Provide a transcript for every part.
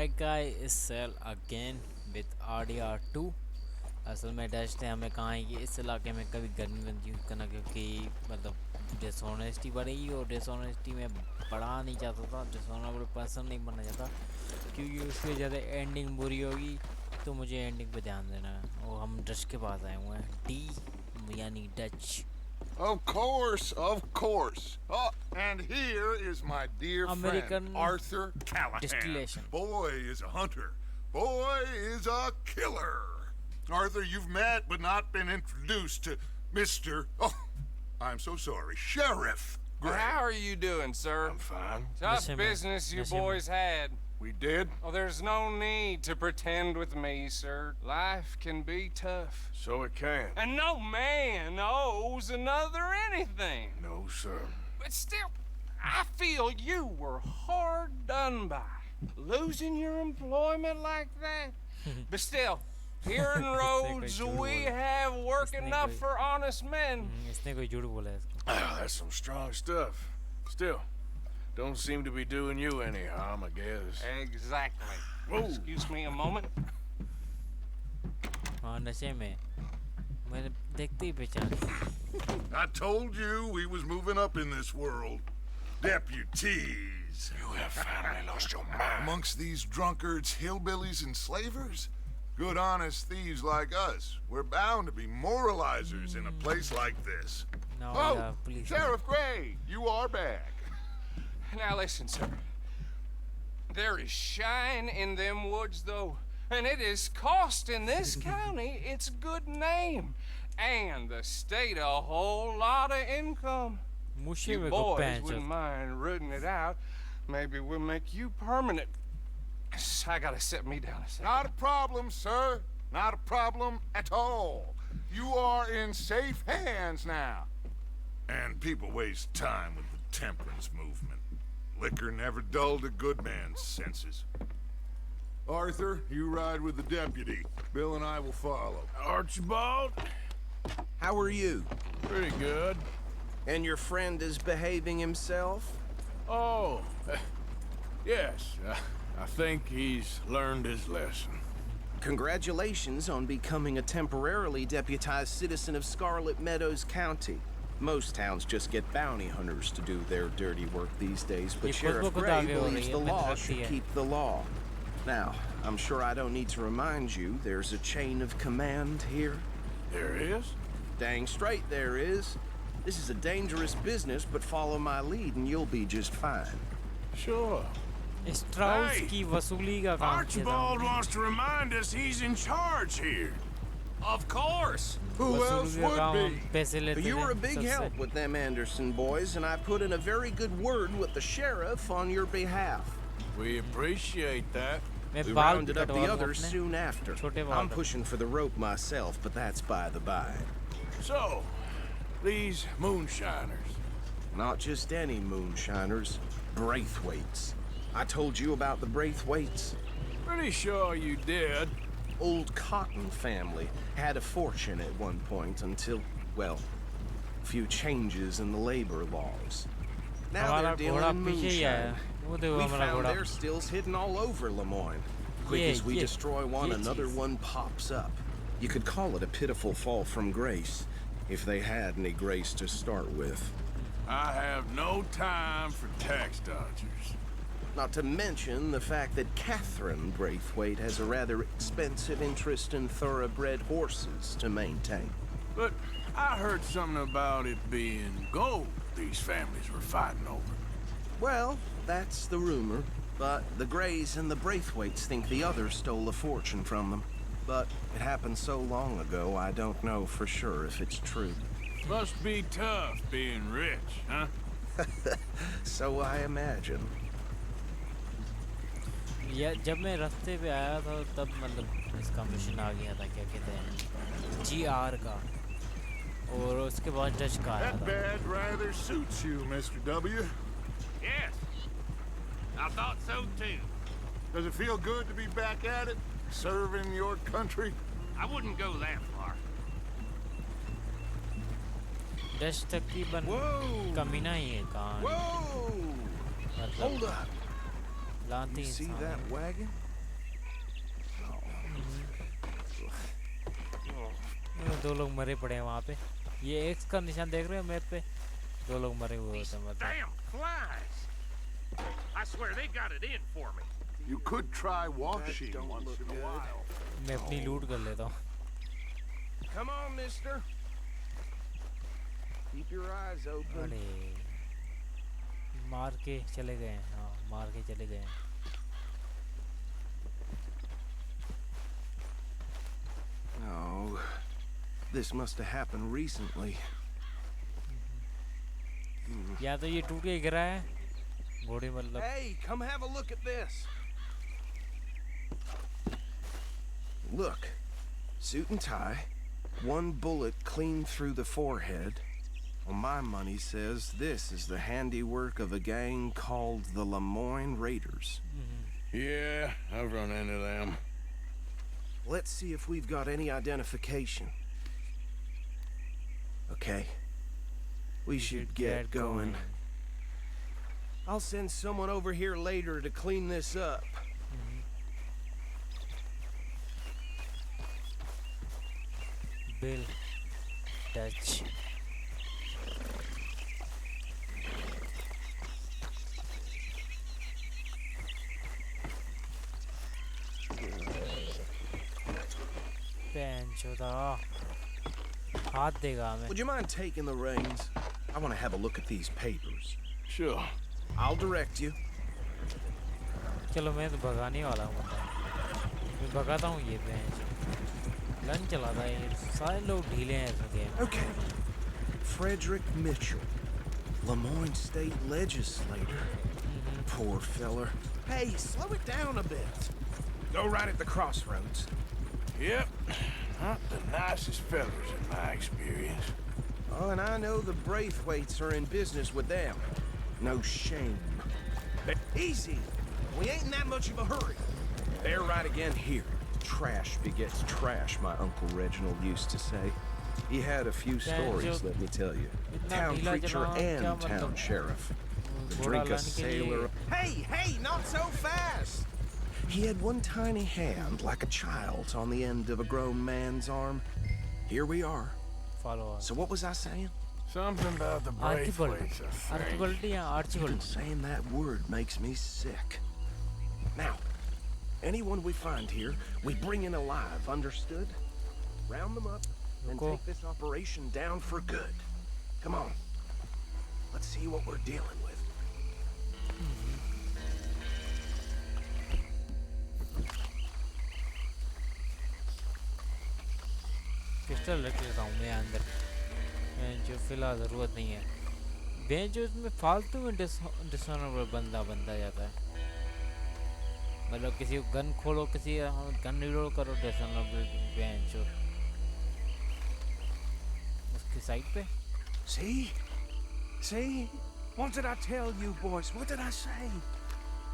That guy is sell again with RDR2. असल में dust है हमें कहाँ है कि इस इलाके में कभी गर्मी बनती यूज़ करना क्योंकि मतलब डिसऑनेस्टी बढ़ेगी और डिसऑनेस्टी में बढ़ा नहीं चाहता था डिसऑनरेबल पर्सन नहीं बनना चाहता क्योंकि उसकी ज़्यादा एंडिंग बुरी होगी तो मुझे एंडिंग पे ध्यान देना है और हम डच के पास आए हुए हैं डी यानी Dutch Of course, of course. Oh, and here is my dear American friend, Arthur Callahan. distillation. Boy is a hunter. Boy is a killer. Arthur, you've met but not been introduced to Mr. Oh, I'm so sorry, Sheriff Gray. How are you doing, sir? I'm fine. Tough business you boys had. We did? Oh, there's no need to pretend with me, sir. Life can be tough. So it can. And no man owes another anything. No, sir. But still, I feel you were hard done by. Losing your employment like that. But still, here in Rhodes, we have work enough for honest men. That's some strong stuff. Still, don't seem to be doing you any harm, I guess. Exactly. Whoa. Excuse me a moment. I told you we was moving up in this world. Deputies. You have finally lost your mind. Amongst these drunkards, hillbillies, and slavers? Good honest thieves like us. We're bound to be moralizers in a place like this. Sheriff Gray, you are back. Now listen, sir. There is shine in them woods, though, and it is costing this county its good name, and the state a whole lot of income. You boys wouldn't mind rooting it out. Maybe we'll make you permanent. I gotta sit me down a second. Not a problem, sir. Not a problem at all. You are in safe hands now. And people waste time with the temperance movement. Liquor never dulled a good man's senses. Arthur, you ride with the deputy. Bill and I will follow. Archibald? How are you? Pretty good. And your friend is behaving himself? Oh, yes. I think he's learned his lesson. Congratulations on becoming a temporarily deputized citizen of Scarlet Meadows County. Most towns just get bounty hunters to do their dirty work these days, but Sheriff Gray believes the law should keep the law. Now, I'm sure I don't need to remind you, there's a chain of command here. There is? Dang straight there is. This is a dangerous business, but follow my lead and you'll be just fine. Sure. Hey, Archibald wants to remind us he's in charge here. Of course. Who else would be? You were a big help with them Anderson boys, and I put in a very good word with the sheriff on your behalf. We appreciate that. We rounded up the others soon after. I'm pushing for the rope myself, but that's by the by. So, these moonshiners. Not just any moonshiners, Braithwaites. I told you about the Braithwaites. Pretty sure you did. Old Cotton family had a fortune at one point until, well, a few changes in the labor laws. Now they're dealing in moonshine. We found their stills hidden all over Lemoyne. Quick as we destroy one, another one pops up. You could call it a pitiful fall from grace, if they had any grace to start with. I have no time for tax dodgers. Not to mention the fact that Catherine Braithwaite has a rather expensive interest in thoroughbred horses to maintain. But I heard something about it being gold these families were fighting over. Well, that's the rumor. But the Grays and the Braithwaites think the others stole a fortune from them. But it happened so long ago, I don't know for sure if it's true. Must be tough being rich, huh? So I imagine. या जब मैं रास्ते पे आया था तब मतलब इसका मिशन आ गया था क्या कहते हैं जीआर का और उसके बाद डच का आया था. That bed rather suits you, Mr. W. Yes. I thought so too. Does it feel good to be back at it, serving your country? I wouldn't go that far. Dutch तकरीबन कमीना ही है कहाँ. Whoa! Hold up. You see that wagon? दो लोग मरे पड़े हैं वहाँ पे। ये एक्स का निशान देख रहे हो मैप पे? दो लोग मरे हुए होते हैं मतलब। Damn flies! I swear they got it in for me. You could try washing once in a while. मैं अपनी लूट कर लेता हूँ। Come on, mister. Keep your eyes open. अरे मार के चले गए हैं। हाँ मार के चले गए हैं। Oh, this must have happened recently. या तो ये टूट के गिरा है घोड़े मतलब। Hey, come have a look at this. Look, suit and tie, one bullet clean through the forehead. Well, my money says this is the handiwork of a gang called the Lemoyne Raiders. Yeah, I've run into them. Let's see if we've got any identification. Okay. We should get going. I'll send someone over here later to clean this up. Bill Dutch. हाथ देगा हमें। Would you mind taking the reins? I want to have a look at these papers. Sure. I'll direct you. चलो मैं तो भगाने वाला हूँ मतलब। मैं भगाता हूँ ये बेंच। गन चलाता है ये। सारे लोग ढीले हैं इस game. Okay. Frederick Mitchell, Lemoyne State Legislator. Poor feller. Hey, slow it down a bit. Go right at the crossroads. Yep. Not the nicest fellas in my experience. Oh, and I know the Braithwaites are in business with them. No shame. Easy. We ain't in that much of a hurry. They're right again here. Trash begets trash, my Uncle Reginald used to say. He had a few stories, let me tell you. Town preacher and town sheriff. The drink a sailor. Hey, not so fast! He had one tiny hand, like a child's, on the end of a grown man's arm. Here we are. Follow us. So what was I saying? Something about the Braithwaites, I think. Archibald या Archibald. Even saying that word makes me sick. Now, anyone we find here, we bring in alive, understood? Round them up and Cool. take this operation down for good. Come on. Let's see what we're dealing with. Pistol रख लेता हूँ मैं अंदर। जो फिलहाल ज़रूरत नहीं है। बेंच जो इसमें फालतू में डिसऑनरेबल बंदा जाता है। मतलब किसी को गन खोलो, किसी गन रीलोड करो, डिसऑनरेबल बेंच उसकी साइड पे। See? What did I tell you, boys? What did I say?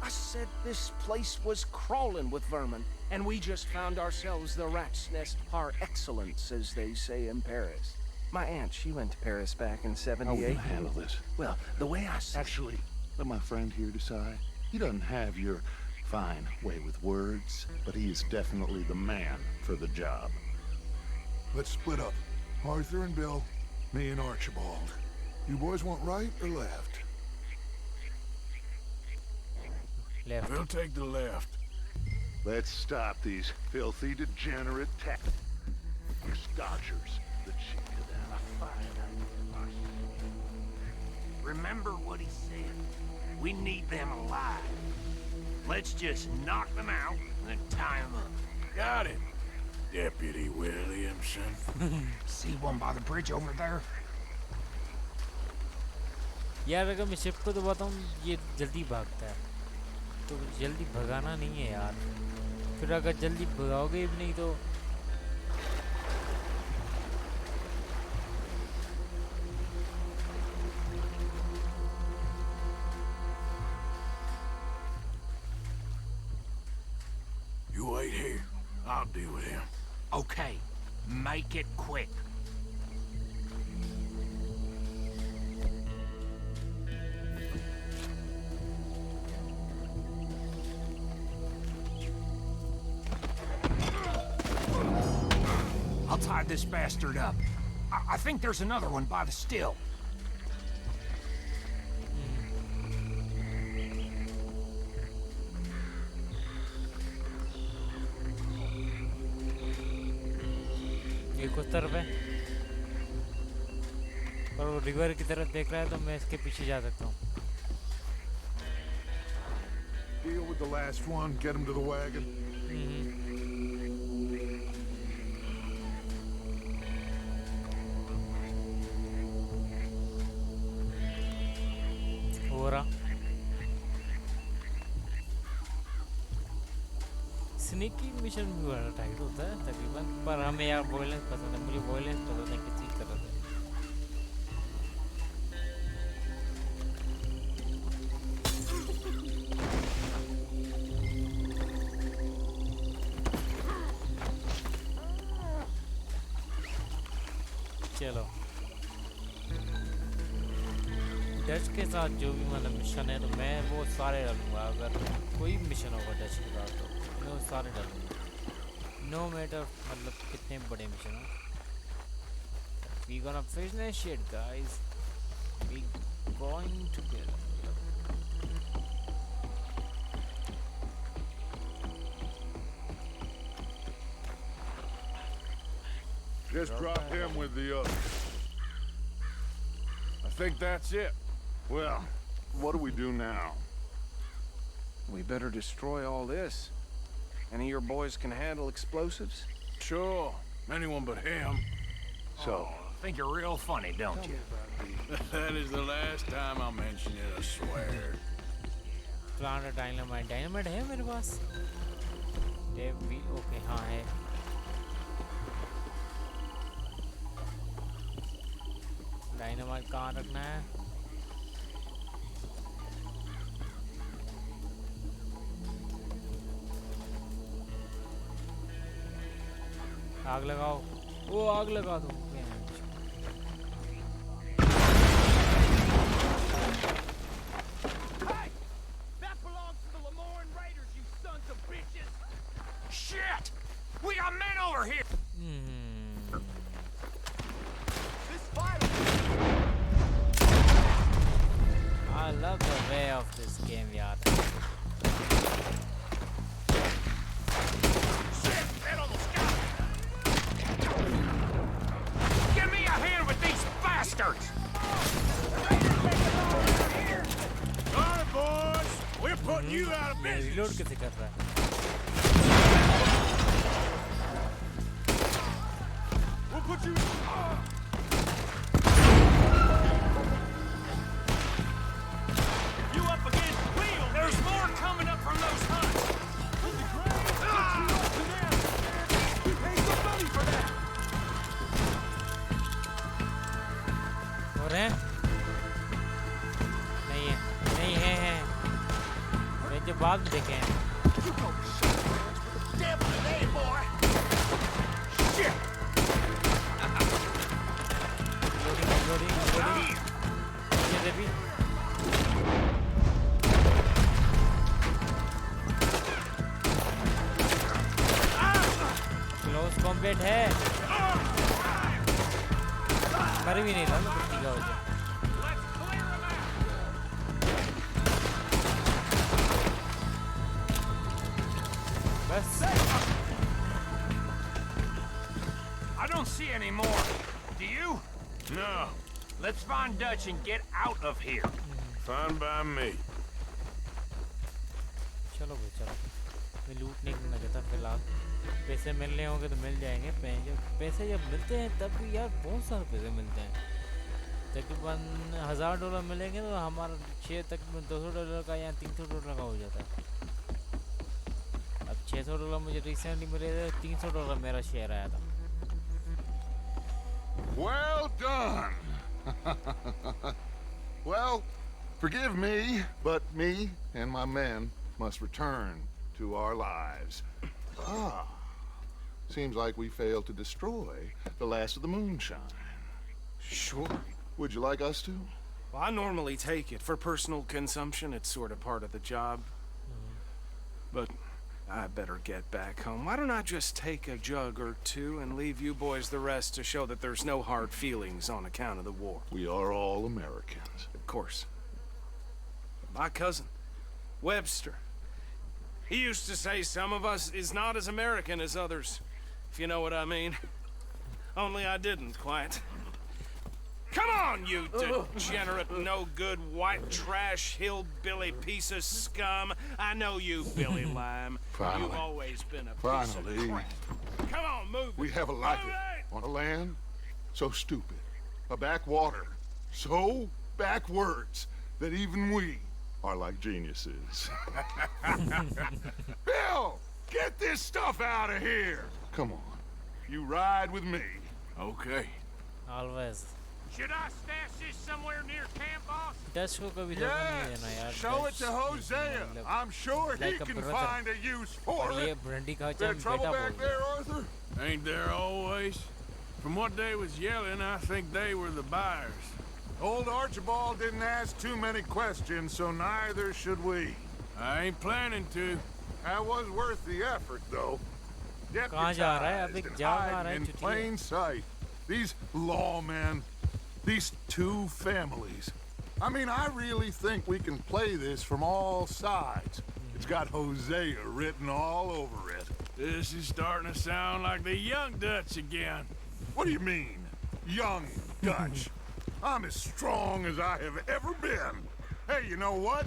I said this place was crawling with vermin, and we just found ourselves the rat's nest par excellence, as they say in Paris. My aunt, she went to Paris back in '78. How are we gonna handle this? Well, the way I said... Actually, let my friend here decide. He doesn't have your fine way with words, but he is definitely the man for the job. Let's split up. Arthur and Bill, me and Archibald. You boys want right or left? Left. We'll take the left. Let's stop these filthy, degenerate These dodgers that she could have a fine. Remember what he said. We need them alive. Let's just knock them out and then tie them up. Got it, Deputy Williamson. See one by the bridge over there? यार अगर मैं shift को दबाता हूँ ये जल्दी भागता है, तो जल्दी भगाना नहीं है यार। फिर अगर जल्दी भगाओगे भी नहीं तो You wait here. I'll deal with him. Okay, make it quick. I'll tie this bastard up. I think there's another one by the still. ये कुछ तरफ है और वो रिवर की तरफ देख रहा है तो मैं इसके पीछे जा सकता हूँ Deal with the last one, get him to the wagon. हो रहा स्नीकी मिशन भी बड़ा टाइट होता है तकरीबन पर हमें यार वॉयलेंस पसंद है मुझे वॉयलेंस पसंद है किसी तरह से चलो डच के साथ जो भी मतलब मिशन है तो मैं वो सारे डालूंगा अगर कोई मिशन होगा डच के साथ तो मैं वो सारे डालूंगा नो मैटर मतलब कितने बड़े मिशन हो we gonna finish it guys we going together Just drop him with the others. I think that's it. Well, what do we do now? We better destroy all this. Any of your boys can handle explosives? Sure. Anyone but him. So, Think you're real funny, don't you? That is the last time I'll mention it, I swear. Plant dynamite है मेरे पास tape भी okay हाँ है dynamite कहाँ रखना है आग लगाओ वो आग लगा दो Shit! We got men over here! I love the way of this game, yaar. Shit! That almost got me! Give me a hand with these bastards! Alright, boys! We're putting you out of ये business! reload कैसे कर रहा है? We'll put you... You up against the wheel! There's more coming up from those hunts! We paid some money for that! हो रहे हैं? नहीं है मैं जो बाद में देखे हैं You go devil today, boy! Shit! Loading ये भी क्लोज कॉम्बैट है मर भी नहीं रहा ना कुत्ती का वजह बस I don't see any more. Do you? No. Let's find Dutch and get out of here. Fine by me. चलो भाई चलो मैं लूट नहीं करना चाहता फिलहाल पैसे मिलने होंगे तो मिल जाएंगे पैसे जब मिलते हैं तब भी यार बहुत सारे पैसे मिलते हैं तकरीबन $1000 मिलेंगे तो हमारा तकरीबन $200 का या $300 का हो जाता है अब $600 मुझे रिसेंटली मिले थे $300 मेरा शेयर आया था well done. Well, forgive me, but me and my men must return to our lives. Ah, seems like we failed to destroy the last of the moonshine. Sure. Would you like us to? Well, I normally take it. For personal consumption, it's sort of part of the job. But I better get back home. Why don't I just take a jug or two and leave you boys the rest to show that there's no hard feelings on account of the war? We are all Americans. Of course. My cousin, Webster, he used to say some of us is not as American as others, if you know what I mean. Only I didn't quite. Come on, you degenerate, no-good, white trash, hillbilly piece of scum. I know you, Billy Lime. Finally. You've always been a piece Finally. of crap. Come on, move We it. have a life Move it. on a land so stupid, a backwater so backwards that even we are like geniuses. Bill, get this stuff out of here. Come on, you ride with me. Okay. Always. Should I stash this somewhere near camp, boss? Dutch को कभी धोखा नहीं देना यार. Show it Dutch to Hosea. मतलब I'm sure he like a can brother. find a use for और ये it. ब्रंडी का Been जब trouble बेटा back बोल there, Arthur? Ain't there always? From what they was yelling, I think they were the buyers. Old Archibald didn't ask too many questions, so neither should we. I ain't planning to. That was worth the effort, though. कहाँ जा रहा है? अब एक Deputized and जा रहा है, hiding in छुट्टी है. plain sight. These lawmen, these two families. I mean, I really think we can play this from all sides. It's got Hosea written all over it. This is starting to sound like the young Dutch again. What do you mean, young Dutch? I'm as strong as I have ever been. Hey, you know what?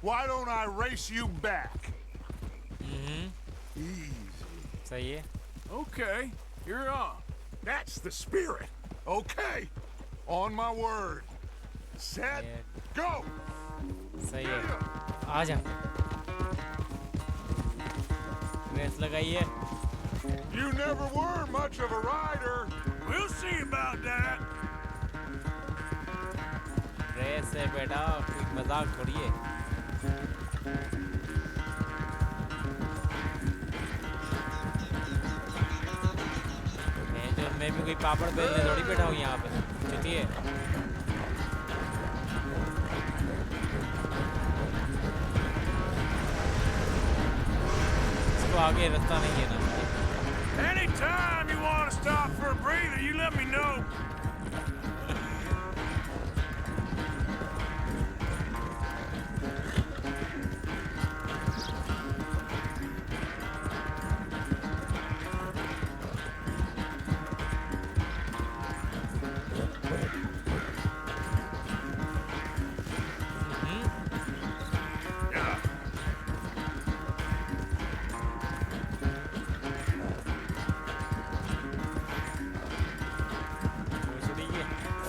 Why don't I race you back? Easy. सही है. Okay, you're on. That's the spirit. Okay. On my word. Set. Yeah. Go. सही है. आजा. Race लगाइए. You never were much of a rider. We'll see about that. Race है बेटा, कोई मजाक थोड़ी है. मैं भी कोई पापड़ बेलने थोड़ी बैठा हूँ यहाँ पे. चुतिए. इसको आगे रास्ता नहीं है ना. Anytime you want to stop for a breather, you let me know.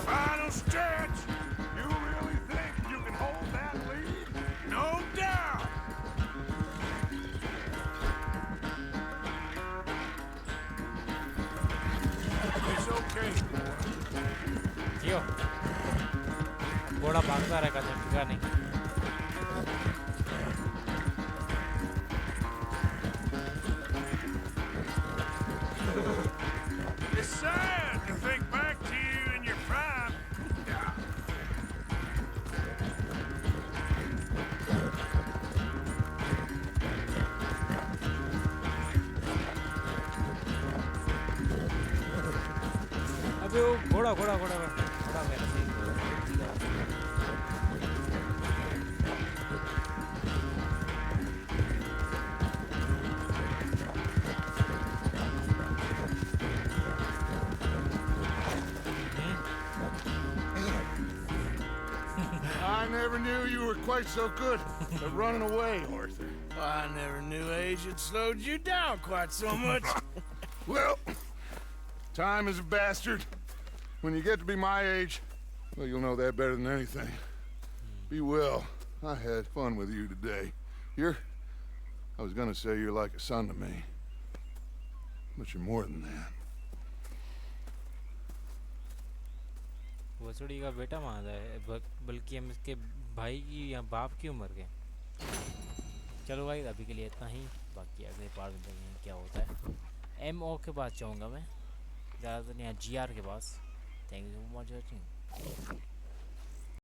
Final stretch. You really think you can hold that lead? No doubt. It's okay. जियो. घोड़ा भागता रहेगा जब टिका नहीं. It's sad to think back to you in your prime. अबे वो घोड़ा घोड़ा घोड़ा घोड़ा मेरा सही. I never knew you were quite so good at running away, Arthur. I never knew age had slowed you down quite so much. Well, time is a bastard. When you get to be my age, well, you'll know that better than anything. Be well. I had fun with you today. I was gonna say you're like a son to me. But you're more than that. वसुड़ी का बेटा माना है, बल्कि हम इसके भाई की या बाप की उम्र के. चलो भाई अभी के लिए इतना ही. बाकी अगले पार्ट में देखेंगे क्या होता है. MO के पास जाऊंगा मैं, ज़्यादातर यहाँ GR के पास. Thank you so much watching.